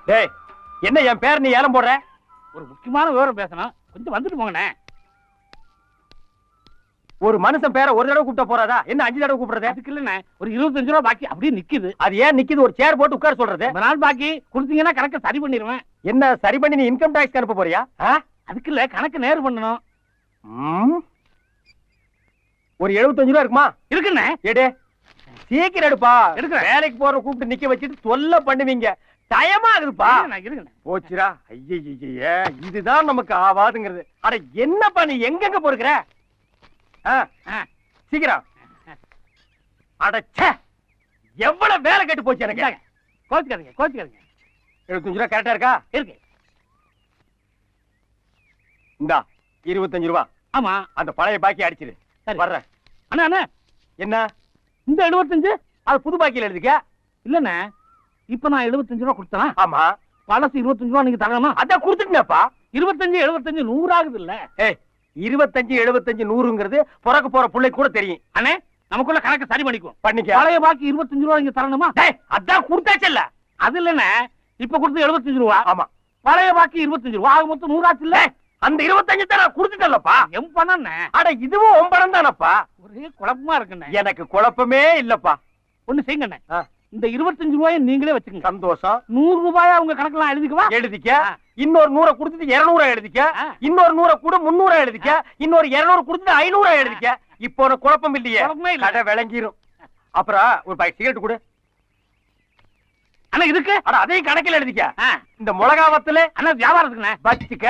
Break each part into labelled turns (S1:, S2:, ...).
S1: டேய் என்ன என் பேர் நீ ஏலம் போடுற?
S2: ஒரு முக்கியமான விவரம் பேசணும், கொஞ்சம் வந்துட்டு போங்கண்ணே.
S1: ஒரு மனுஷன் பேரை ஒரு தடவை கூப்பிட்ட போறாதா, என்ன 5 தடவை கூப்பிடுறது?
S2: அதுக்கு இல்லண்ணே, ஒரு 25 ரூபா பாக்கி அப்படியே நிக்குது.
S1: அது ஏன் நிக்குது? ஒரு சேர் போட்டு உட்கார சொல்றது.
S2: ரொம்ப நாள் பாக்கி கொடுத்தீங்கன்னா கணக்கு சரி பண்ணிடுவேன்.
S1: என்ன சரி பண்ணி நீ இன்கம் டாக்ஸ் அனுப்ப போறியா?
S2: அதுக்கு இல்ல, கணக்கு நேர் பண்ணணும்.
S1: ஒரு 75 ரூபா இருக்குமா?
S2: இருக்குண்ணே.
S1: எடு, சீக்கிரம் எடுப்பா.
S2: எடுக்கிறேன்.
S1: வேலைக்கு போற கூப்பிட்டு நிக்க வச்சுட்டு தொல்லை பண்ணுவீங்க. டயமா இருக்குப்பா. போச்சுரா. ஐய, இதுதான் நமக்கு ஆவாதுங்கிறது. அட என்னப்பா நீ எங்கெங்க போறீங்க? சீக்கிரம். அடச்சே, எவ்வளவு வேலை கெட்டு போச்சு எனக்கு.
S2: கோச்சுக்காதீங்க, கோச்சுக்காதீங்க.
S1: 75 ரூபா கரெக்டா இருக்கா?
S2: இருக்கு.
S1: இந்தா 25 ரூபா.
S2: ஆமா,
S1: அந்த பழைய பாக்கி அடிச்சிரு. வர்றேன்.
S2: அண்ணா அண்ணா,
S1: என்ன
S2: இந்த 75?
S1: அது புது பாக்கியில எழுதிக்க.
S2: இல்லண்ணே, இப்ப நான் 75 ரூபா கொடுத்தேன்.
S1: ஆமா,
S2: பழசு 25 ரூபா நீங்க தரணுமா?
S1: அதான் கொடுத்துட்டேன்ப்பா.
S2: 25 75 100 ஆகுது இல்ல?
S1: 25 75 100ங்கிறது பிறக்க போற பிள்ளை கூட தெரியும்.
S2: அண்ணே, நமக்குள்ள கணக்கு சரி பண்ணிக்குவோம்.
S1: பண்ணிக்க.
S2: பழைய பாக்கி 25 ரூபா நீங்க தரணுமா?
S1: அதான் கொடுத்தாச்சல்ல.
S2: அது இல்லண்ணே, இப்ப கொடுத்து 75 ரூபா.
S1: ஆமா,
S2: பழைய பாக்கி 25 ரூபா. ஆக மொத்தம் 100 ஆச்சு இல்ல?
S1: அந்த 25 தான் நான் கொடுத்துட்டேன்லப்பா.
S2: எம் பணம்.
S1: அட இதுவும் உன் பணம் தானப்பா.
S2: ஒரே குழப்பமா இருக்குண்ணே.
S1: எனக்கு குழப்பமே இல்லப்பா.
S2: ஒண்ணு செய்யுங்கண்ணே, இந்த 25 ரூபாயை நீங்களே வச்சுக்கோங்க.
S1: சந்தோஷம்.
S2: 100 ரூபாயா உங்க கணக்கெல்லாம் எழுதிக்குவா?
S1: எழுதிக்க. இன்னொரு 100 கொடுத்துட்டு 200 எழுதிக்க. இன்னொரு 100 கூட 300 எழுதிக்க. இன்னொரு 200 கொடுத்துட்டு 500 எழுதிக்க. இப்போ உனக்கு குழப்பம் இல்லையே? கடை விளங்கிரும். அப்புறம் ஒரு பாக்கெட் சிகரெட் கொடு.
S2: அண்ணா இதுக்கு?
S1: அட அதையும் கணக்கில் எழுதிக்க. இந்த மிளகாவத்துல
S2: அண்ணா வியாபாரத்துக்குண்ணே
S1: வச்சுக்க.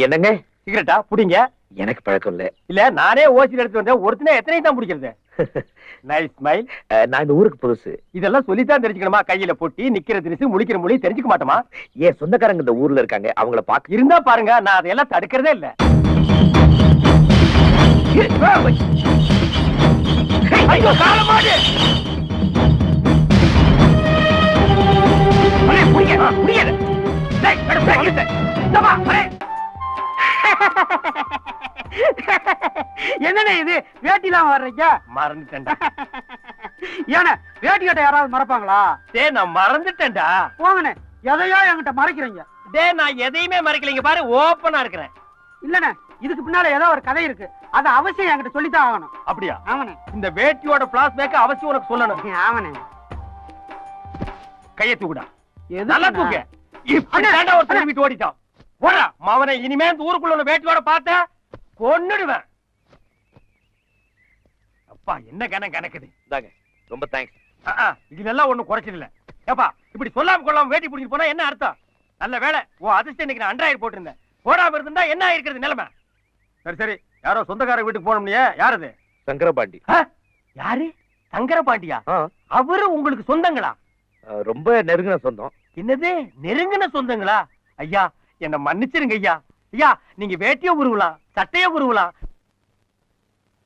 S3: என்னங்க
S1: சிகரெட்டா புடிங்க.
S3: எனக்கு பழக்கம் இல்ல.
S1: இல்ல நானே ஓசி எடுத்து வந்தேன். ஒருத்தனே எத்தனை தான் பிடிக்கிறது? Nice smile.
S3: நான் இந்த ஊருக்கு புதுசு.
S1: இதெல்லாம் சொல்லித்தான் தெரிஞ்சுக்கணுமா? கையில போட்டி நிக்கிற திரிசு முழிக்கிற மொழி தெரிஞ்சுக்க மாட்டோமா?
S3: ஏன் சொந்தக்காரங்க இந்த ஊர்ல இருக்காங்க, அவங்கள பாக்க
S1: இருந்தா பாருங்க. நான் அதையெல்லாம் தடுக்கிறதே இல்ல. ஐயோ காலமாடு.
S2: என்னண்ணே இது வேட்டிலாம் வர்றீங்க?
S1: மறந்துட்டேன்டா.
S2: ஏன்னா வேட்டி கட்ட யாராவது மறப்பாங்களா?
S1: நான் மறந்துட்டேன்டா.
S2: போங்கண்ணே, எதையோ என்கிட்ட மறைக்கிறீங்க.
S1: நான் எதையுமே மறைக்கலைங்க பாரு, ஓப்பனா இருக்கிறேன்.
S2: இல்லண்ணே, இதுக்கு பின்னால ஏதோ ஒரு கதை இருக்கு. அது அவசியம் என்கிட்ட சொல்லித்தான் ஆகணும்.
S1: அப்படியா?
S2: ஆமாண்ணே.
S1: இந்த வேட்டியோட பிளாஷ்பேக் அவசியம் உனக்கு சொல்லணும்.
S2: ஆமாண்ணே.
S1: கையை தூக்குடா. நல்லா தூக்கு. இப்படி ஒரு வீட்டு ஓடிட்டான். போடா மவனை. இனிமே இந்த ஊருக்குள்ள வேட்டியோட பார்த்த கொன்னுடுவேன். அப்பா என்ன கணக்குது.
S3: ரொம்ப தேங்க்ஸ்.
S1: இதுலெல்லாம் ஒண்ணும் குறைச்சது இல்ல. ஏப்பா இப்படி சொல்லாம கொள்ளாம வேட்டி பிடிச்சிட்டு போனா என்ன அர்த்தம்? நல்ல வேலை ஓ அதிர்ஷ்டம் இன்னைக்கு நான் அண்டராயிரம் போட்டிருந்தேன். போடாம இருந்தா என்ன ஆயிருக்கிறது நிலைமை? சரி சரி, யாரோ சொந்தக்கார வீட்டுக்கு போனோம்லையே, யார் அது?
S3: சங்கரபாண்டி.
S1: யாரு? சங்கரபாண்டியா? அவரு உங்களுக்கு சொந்தங்களா?
S3: ரொம்ப நெருங்கின சொந்தம்.
S1: என்னது நெருங்கின சொந்தங்களா? ஐயா என்ன மன்னிச்சிருங்க ஐயா. ஐயா நீங்க வேட்டிய உருவலாம், சட்டைய உருவலாம்,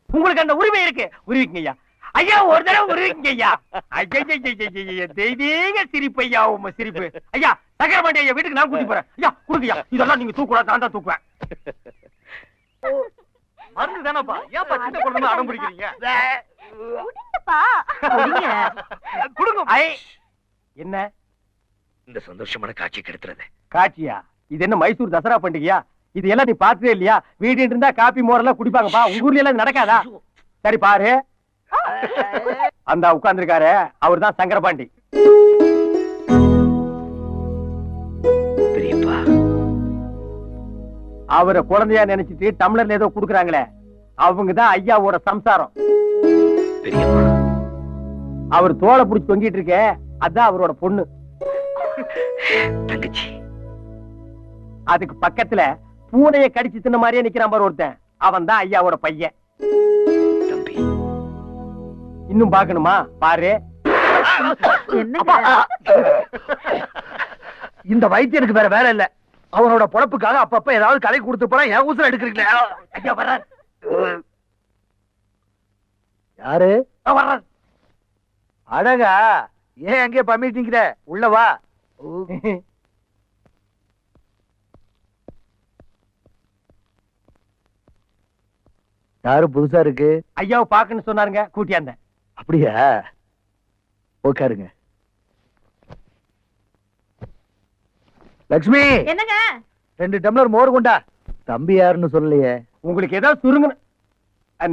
S1: உங்களுக்கு அந்த உரிமை இருக்கு. உருவிக்குங்க ஐயா. ஐயா ஒரு தடவை உருவிக்குங்க ஐயா. ஐயா தெய்வீக சிரிப்பு ஐயா உங்க சிரிப்பு. ஐயா சங்கரபாண்டி ஐயா வீட்டுக்கு நான் கூட்டி போறேன். ஐயா கொடுங்கய்யா. இதெல்லாம் நீங்க தூக்கூடாது, நான் தான் தூக்குவேன். மருந்து தானப்பா, ஏன்ப்பா சின்ன குழந்தை அடம் பிடிக்கிறீங்க? கொடுங்க. என்ன
S3: இந்த சந்தோஷமான காட்சி கெடுத்துறது?
S1: காட்சியா? இது என்ன மைசூர் தசரா பண்டிகையா? இது எல்லாம் நீ பார்த்ததே இல்லையா? வீடு இருந்தா காப்பி மோரெல்லாம் குடிப்பாங்கப்பா. உங்க ஊர்ல எல்லாம் நடக்காதா? சரி பாரு, அந்த உட்கார்ந்துருக்காரு அவர் தான் சங்கரபாண்டி.
S3: பெரியப்பா,
S1: அவரை குழந்தையா நினைச்சிட்டு டம்ளர்ல ஏதோ குடுக்குறாங்களே, அவங்கதான் ஐயாவோட சம்சாரம்.
S3: பெரியப்பா,
S1: அவர் தோலை புடிச்சு தொங்கிட்டு இருக்க, அதான் அவரோட பொண்ணு
S3: தங்கச்சி.
S1: அதுக்கு பக்கத்துல பூனையை கடிச்சு தின்ன மாதிரியே நிக்கிறான் பாரு ஒருத்தன், அவன் தான் ஐயாவோட பையன்.
S3: தம்பி
S1: இன்னும் பாக்கணுமா? பாரு.
S4: இந்த வைத்தியனுக்கு வேற வேலை இல்ல. அவனோட பொழப்புக்காக அப்பப்ப ஏதாவது கதை கொடுத்து போனா என் ஊசல் எடுக்கிறீங்களா?
S1: ஐயா வர்றார்.
S4: யாரு
S1: வர்றார்?
S4: அழகா, ஏன் அங்கே பம்மிட்டீங்கிற? உள்ள வா.
S1: என்ன? 1 ரூபாய்
S4: யாரு புதுசா இருக்கு?
S1: ஐயாவை பாக்கன்னு சொன்னாருங்க, கூட்டியாந்தேன்.
S4: அப்படியா? உட்காருங்க. லட்சுமி,
S5: என்னங்க?
S4: 2 டம்ளர் மோர் கொண்டா. தம்பி யாருன்னு சொல்லலையே.
S1: உங்களுக்கு ஏதோ சுருங்கன்னு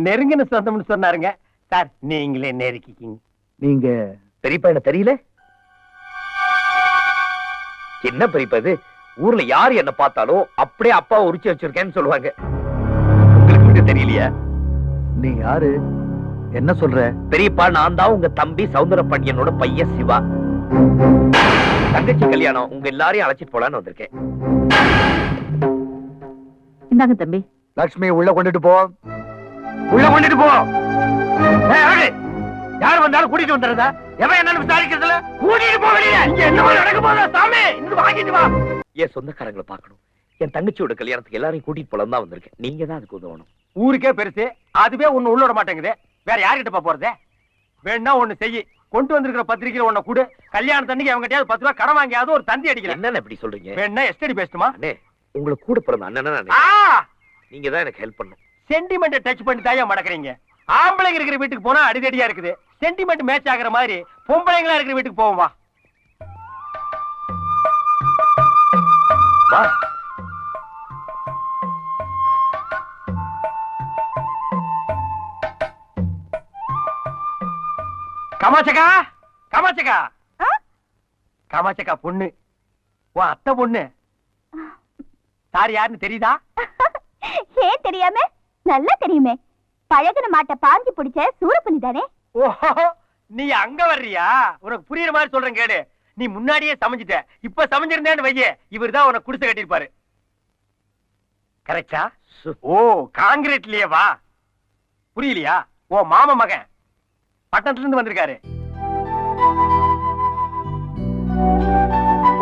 S1: நெருங்கின சொந்தம்னு சொன்னாருங்க. சார் நீங்களே நெருக்கிக்கிங்க.
S4: நீங்க
S3: பெரியப்பா என்ன தெரியல? என்ன பெரியப்பா இது? ஊர்ல யாரு என்ன பார்த்தாலும் அப்படியே அப்பா உரிச்சு வச்சிருக்கேன்னு சொல்லுவாங்க. உங்களுக்கு மட்டும் தெரியலையா?
S4: நீ யாரு? என்ன சொல்ற?
S3: பெரியப்பா, நான் தான் உங்க தம்பி சௌந்தரபாண்டியனோட பையன் சிவா. தங்கச்சி கல்யாணம், உங்க எல்லாரையும் அழைச்சிட்டு போலான்னு வந்திருக்கேன்.
S5: இந்தாங்க தம்பி.
S4: லட்சுமி உள்ள கொண்டுட்டு போ. உள்ள கொண்டுட்டு போ.
S1: யார் வந்தாலும் கூட்டிட்டு வந்துடுறதா? எவன் என்னன்னு விசாரிக்கிறதுல கூட்டிட்டு போக வெளியே. இங்க என்ன நடக்க போதா சாமி? இங்க வாங்கிட்டு வா.
S3: என் சொந்தக்காரங்களை பார்க்கணும். என் தங்கச்சியோட கல்யாணத்துக்கு எல்லாரையும் கூட்டிட்டு போலாம் தான் வந்திருக்கேன். நீங்க தான் அதுக்கு உதவணும்.
S1: ஊருக்கே பெருசு, அதுவே ஒண்ணு உள்ள விட மாட்டேங்குது. வேற யார்கிட்ட போறதே? வேணா ஒண்ணு செய்யி, கொண்டு வந்திருக்கிற பத்திரிக்கையில ஒண்ண கூடு. கல்யாணத்தன்னைக்கு அவங்ககிட்டயாவது 10 ரூபாய் கடன் வாங்கியாவது ஒரு தந்தி அடிக்கலாம்.
S3: என்னன்னு எப்படி சொல்றீங்க?
S1: வேணா எஸ்டடி பேசட்டுமா?
S3: அண்ணே, உங்களை கூட பிறந்த அண்ணன் நீங்க தான் எனக்கு ஹெல்ப் பண்ணும்.
S1: சென்டிமெண்ட் டச் பண்ணி தாயா மடக்குறீங்க. ஆம்பளைங்க இருக்கிற வீட்டுக்கு போனா அடிதடியா இருக்குது. சென்டிமெண்ட் மேட்ச் ஆகுற மாதிரி பொம்பளைங்களா இருக்கிற வீட்டுக்கு போவோம் வா.
S3: வா.
S1: காமாட்சக்கா, காமாட்சக்கா, காமாட்சக்கா பொண்ணு, உன் அத்தை பொண்ணு. சார் யாருன்னு தெரியுதா?
S6: ஏன் தெரியாம? நல்லா தெரியுமே. பழகுன மாட்ட பாஞ்சி பிடிச்ச சூரப்புலி தானே.
S1: ஓஹோ, நீ அங்க வர்றியா? உனக்கு புரியுற மாதிரி சொல்றேன் கேடு. நீ முன்னாடியே சமைஞ்சிட்ட. இப்ப சமைஞ்சிருந்தேன்னு வையே, இவர்தான் உனக்கு குடிசை கட்டிருப்பாரு. கரெக்டா? ஓ, காங்கிரீட்லயே வா. புரியலையா? ஓ மாமா மகன் பட்டணத்துல இருந்து வந்திருக்காரு.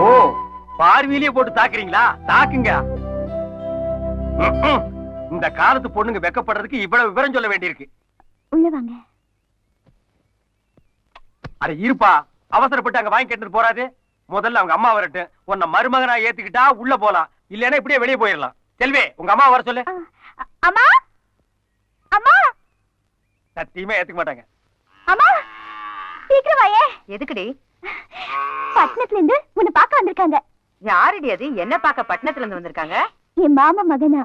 S1: ஓ, பார்வையிலேயே போட்டு தாக்குறீங்களா? தாக்குங்க. இந்த காலத்து பொண்ணுங்க வெக்கப்படுறதுக்கு இவ்வளவு விவரம் சொல்ல வேண்டியிருக்கு.
S6: உள்ள வாங்க.
S1: அட இருப்பா, அவசரப்பட்டு அங்க வாங்கி கேட்டு போறாது. முதல்ல அவங்க அம்மா வரட்டும். உன்னை மருமகனா ஏத்துக்கிட்டா உள்ள போலாம், இல்லன்னா இப்படியே வெளியே போயிடலாம். செல்வி, உங்க அம்மா வர சொல்லு.
S6: அம்மா, அம்மா.
S1: சத்தியமே ஏத்துக்க மாட்டாங்க.
S6: அம்மா, சீக்கிரம் வாயே.
S5: எதுக்குடி?
S6: பட்டணத்துல இருந்து உன்னை பார்க்க வந்திருக்காங்க.
S5: யாருடி அது? என்ன பார்க்க பட்டணத்துல இருந்து வந்திருக்காங்க?
S6: என் மாமா மகனா.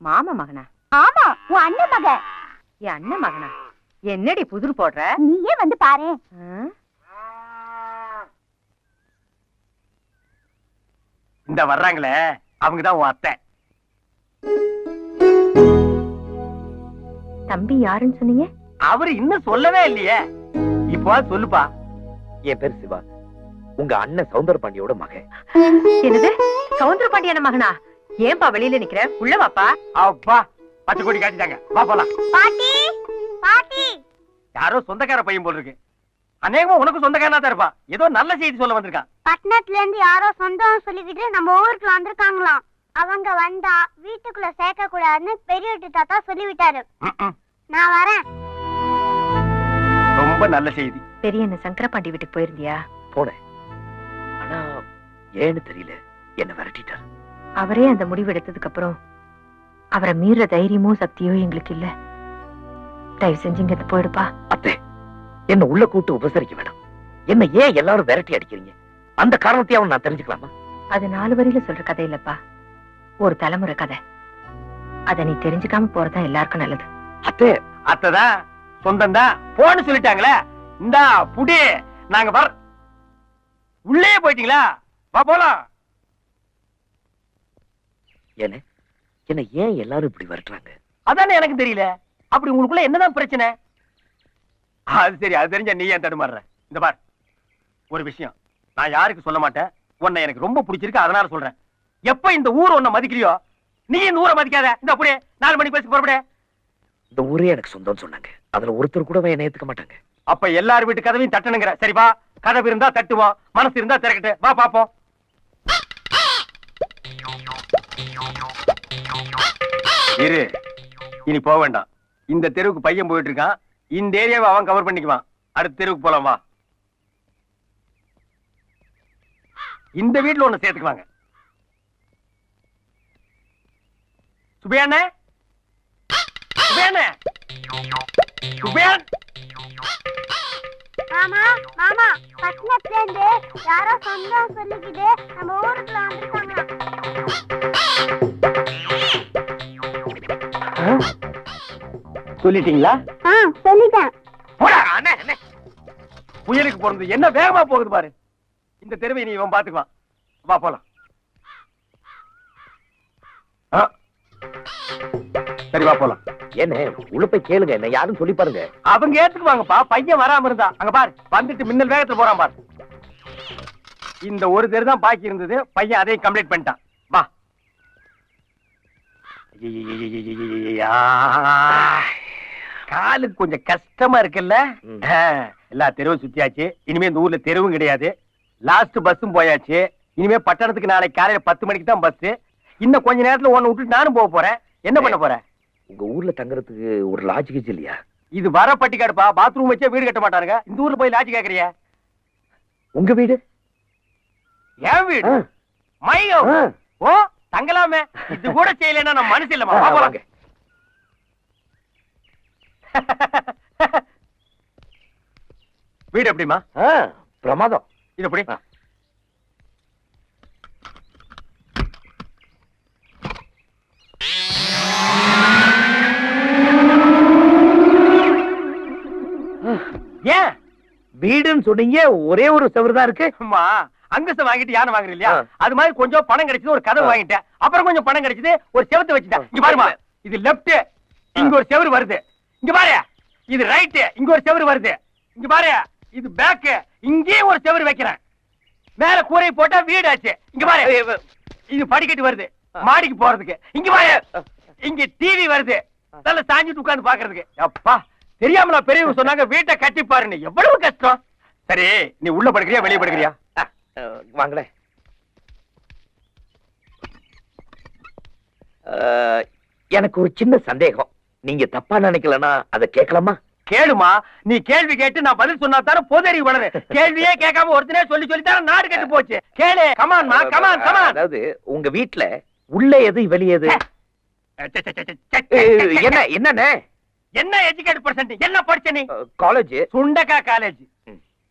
S5: மாமா மகனா?
S6: ஆமா, உன் அண்ணன் மகன்.
S5: என் அண்ணன் மகனா? என்னடி புதிர் போடுற?
S6: நீயே வந்து பாரு.
S1: இந்த வர்றாங்களே, அவங்கதான் உன் அத்தை.
S5: தம்பி யாருன்னு சொன்னீங்க?
S1: அவரு இன்னும் சொல்லவே இல்லையே. இப்போ சொல்லுப்பா.
S3: என் பேர் சிவா, உங்க அண்ணன் சௌந்தரபாண்டியோட மகன்.
S5: என்னது? சௌந்தரபாண்டியன மகனா? ஏன்பா வெளியில நிக்கிற? உள்ள வாப்பா.
S1: அப்பா, பச்சை கொடி காட்டிட்டாங்க. வா போலாம்.
S6: பாட்டி, பாட்டி.
S1: யாரோ சொந்தக்கார பையன் போல் இருக்கு. அநேகமா உனக்கு சொந்தக்காரனா தான் இருப்பான். ஏதோ நல்ல செய்தி சொல்ல வந்திருக்கான்.
S6: பட்டணத்துல இருந்து யாரோ சொந்தம் சொல்லிக்கிட்டு நம்ம ஊருக்கு வந்திருக்காங்களாம். அவங்க வந்தா வீட்டுக்குள்ள சேர்க்க கூடாதுன்னு பெரிய வீட்டு தாத்தா சொல்லிவிட்டாரு. நான் வரேன்.
S1: ரொம்ப நல்ல செய்தி.
S5: பெரிய என்ன சங்கரபாண்டி வீட்டுக்கு போயிருந்தியா?
S3: போனேன், ஆனா ஏன்னு தெரியல, என்ன விரட்டிட்டார்.
S5: அவரே அந்த முடிவு எடுத்ததுக்கு அப்புறம் அவரை மீற தைரியமோ சக்தியோ எங்களுக்கு இல்ல. தயவு செஞ்சு இங்க போயிடுப்பா.
S3: அத்தை, என்ன உள்ள கூட்டு உபசரிக்க வேண்டாம். என்ன ஏன் எல்லாரும் விரட்டி அடிக்கிறீங்க? அந்த காரணத்தையாவும் நான் தெரிஞ்சுக்கலாமா?
S5: அது 4 வரியில சொல்ற கதை இல்லப்பா, ஒரு தலைமுறை கதை. அத நீ தெரிஞ்சுக்காம போறதா எல்லாருக்கும் நல்லது.
S3: அத்தை,
S1: அத்தைதான் சொந்தம் தான் போன்னு சொல்லிட்டாங்களே. இந்தா புடி, நாங்க வர. உள்ளே போயிட்டீங்களா? வா போலாம்.
S3: என்ன ஏன் எல்லாரும் இப்படி விரட்டுறாங்க?
S1: அதானே எனக்கு தெரியல. அப்படி உங்களுக்குள்ள என்னதான் பிரச்சனை? அது சரி, அது தெரிஞ்சா நீ ஏன் தடுமாறுற? இந்த பார், ஒரு விஷயம் நான் யாருக்கு சொல்ல மாட்டேன். உன்னை எனக்கு ரொம்ப பிடிச்சிருக்கு, அதனால சொல்றேன். எப்ப இந்த ஊர் உன்னை மதிக்கிறியோ, நீ இந்த ஊரை மதிக்காத. இந்த அப்படியே 4 மணி பேசி புறப்பட.
S3: இந்த ஊரே எனக்கு சொந்தம்னு சொன்னாங்க. அதுல ஒருத்தர் கூட என்ன ஏத்துக்க மாட்டாங்க.
S1: அப்ப எல்லார் வீட்டு கதவையும் தட்டணுங்கிற. சரி வா, கதவு இருந்தா தட்டுவோம், மனசு இருந்தா திறக்கட்டு. வா பாப்போம். இரு, இனி போக வேண்டாம். இந்த தெருவுக்கு பையன் போயிட்டு இருக்கான். இந்த ஏரியாவை அவன் கவர் பண்ணிக்குவான். அடுத்த தெருவுக்கு போலாம் வா. இந்த வீட்டுல ஒண்ணு சேர்த்துக்குவாங்க. சுபையாண்ணே, சுப்பையன்
S6: மாமா மாமா பட்டணத்துல இருந்து யாரோ சொந்தம் சொல்லிக்கிட்டு நம்ம ஊருக்குள்ள வந்திருக்காங்களாம்.
S1: சொல்லிட்டீங்களா?
S6: சொல்லிட்டேன்.
S1: போடா அண்ணே அண்ணே. புயலுக்கு போறது என்ன வேகமா போகுது பாரு. இந்த தெருவை நீ இவன் பாத்துக்குவான். வா போலாம். ஆ. சரி வா போலாம்.
S3: என்ன உள்ள போய் கேளுங்க, என்ன யாரும் சொல்லி பாருங்க.
S1: அவங்க ஏத்துக்குவாங்கப்பா. பையன் வராம இருந்தா அங்க பாரு வந்துட்டு மின்னல் வேகத்துல போறான் பாரு. இந்த ஒரு தெரு தான் பாக்கி இருந்தது. பையன் அதையும் கம்ப்ளீட் பண்ணிட்டான். வா. ஐயையையையையையா. காலுக்கு கொஞ்சம் கஷ்டமா இருக்குல்ல? எல்லா தெருவும் சுத்தியாச்சு. இனிமே இந்த ஊர்ல தெருவும் கிடையாது. லாஸ்ட் பஸ்ஸும் போயாச்சு. இனிமே பட்டணத்துக்கு நாளைக்கு காலையில 10 மணிக்கு தான் பஸ். இன்னும் கொஞ்ச நேரத்துல உன்னை விட்டுட்டு நானும் போக போறேன். என்ன பண்ண போறேன்?
S3: உங்க ஊர்ல தங்குறதுக்கு ஒரு லாட்ஜ் கிச்சு இல்லையா?
S1: இது வர பட்டிக்காடுப்பா. பாத்ரூம் வச்சே வீடு கட்ட மாட்டாருங்க. இந்த ஊர்ல போய் லாட்ஜ் கேக்குறிய?
S3: உங்க வீடு?
S1: என் வீடு? மையோ. ஓ தங்கலாமே. இது கூட செய்யலைன்னா நான் மனசு இல்லமா.
S3: வாங்க.
S1: வீடு எப்படிமா?
S3: பிரமாதம்.
S1: இது எப்படி? ஏன்
S3: வீடுன்னு சொன்னீங்க, ஒரே ஒரு செவரு தான் இருக்கு.
S1: அம்மா அங்கசம் வாங்கிட்டு யானை வாங்குற இல்லையா? அது மாதிரி கொஞ்சம் பணம் கிடைச்சது, ஒரு கதவு வாங்கிட்டேன். அப்புறம் கொஞ்சம் பணம் கிடைச்சது, ஒரு செவத்தை வச்சுட்டேன். இங்க பாருமா, இது லெப்ட், இங்க ஒரு செவரு வருது. இங்க பாரு, இது ரைட், இங்க ஒரு செவரு வருது. இங்க பாரு, இது பேக், இங்கேயும் ஒரு செவரு வைக்கிறேன். மேல கூரை போட்டா வீடு ஆச்சு. இங்க பாரு, இது படிக்கட்டு வருது மாடிக்கு போறதுக்கு. இங்க பாரு, இங்க டிவி வருது, நல்ல சாஞ்சிட்டு உட்கார்ந்து பாக்குறதுக்கு. அப்பா தெரியாமல பெரியவங்க சொன்னாங்க வீட்டை கட்டி பாருன்னு. எவ்வளவு கஷ்டம். சரி நீ உள்ள படுக்கிறியா வெளியே படுக்கிறியா?
S3: வாங்களே. எனக்கு ஒரு சின்ன சந்தேகம். நீங்க தப்பா நினைக்கலன்னா அதை கேட்கலாமா?
S1: கேளுமா. நீ கேள்வி கேட்டு நான் பதில் சொன்னா தானே பொதறி வளரு. கேள்வியே கேட்காம ஒருத்தனே சொல்லி சொல்லி தானே நாடு கெட்டு போச்சு. கேளு. கமான்மா கமான் கமான்.
S3: அதாவது உங்க வீட்டுல உள்ள எது வெளியே எது? என்ன என்னண்ணே?
S1: என்ன எஜுகேட் பர்சன்ட்? என்ன படிச்ச நீ?
S3: காலேஜ்.
S1: சுண்டக்கா காலேஜ்.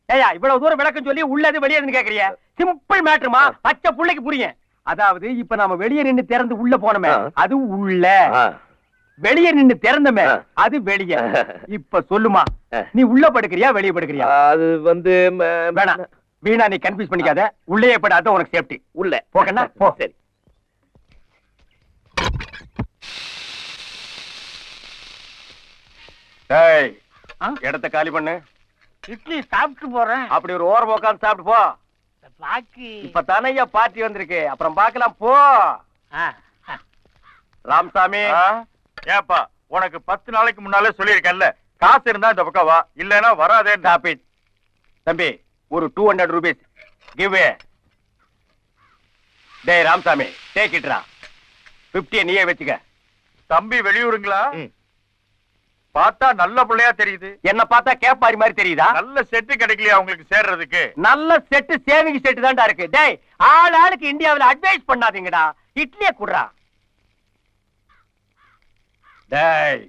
S1: ஏயா இவ்வளவு தூரம் விளக்கம் சொல்லி உள்ளது வெளியேன்னு கேக்குறிய? சிம்பிள் மேட்டர்மா. பச்சை புள்ளைக்கு புரியும். அதாவது இப்ப நாம வெளியே நின்னு திறந்து உள்ள போனோமே அது உள்ள, வெளியே நின்னு திறந்தமே அது வெளியே. இப்ப சொல்லுமா, நீ உள்ள படுக்கிறியா வெளியே படுக்கிறியா?
S3: அது வந்து
S1: வேணாம் வீணா நீ கன்ஃபியூஸ் பண்ணிக்காத. உள்ளே படாத உனக்கு சேஃப்டி.
S3: உள்ள
S1: போக்கண்ணா போ.
S3: சரி.
S1: டேய் இடத்த காலி பண்ணு.
S2: இட்லி சாப்பிட்டு போறேன்.
S1: அப்படி ஒரு ஓரம் உட்கார்ந்து சாப்பிட்டு போ.
S2: பாக்கி
S1: இப்ப தானையா பார்ட்டி வந்திருக்கு, அப்புறம் பார்க்கலாம் போ. ராமசாமி
S7: ஏப்பா உனக்கு 10 நாளைக்கு முன்னாலே சொல்லியிருக்கேன்ல, காசு இருந்தா இந்த பக்கம் வா, இல்லனா வராதே.
S1: தம்பி ஒரு 200 ரூபீஸ் கிவ். டேய் ராமசாமி டேக் இட்ரா. 50 நீயே வச்சுக்க.
S7: தம்பி வெளியூருங்களா? பார்த்தா நல்ல பிள்ளையா தெரியுது.
S1: என்ன பார்த்தா கேப்பாரி மாதிரி தெரியுதா?
S7: நல்ல செட்டு கிடைக்கலையா உங்களுக்கு சேர்றதுக்கு?
S1: நல்ல செட்டு சேவிங் செட்டு தான்டா இருக்கு. டேய் ஆளுக்கு இந்தியாவுல அட்வைஸ் பண்ணாதீங்கடா. இட்லியே குடுறா. டேய்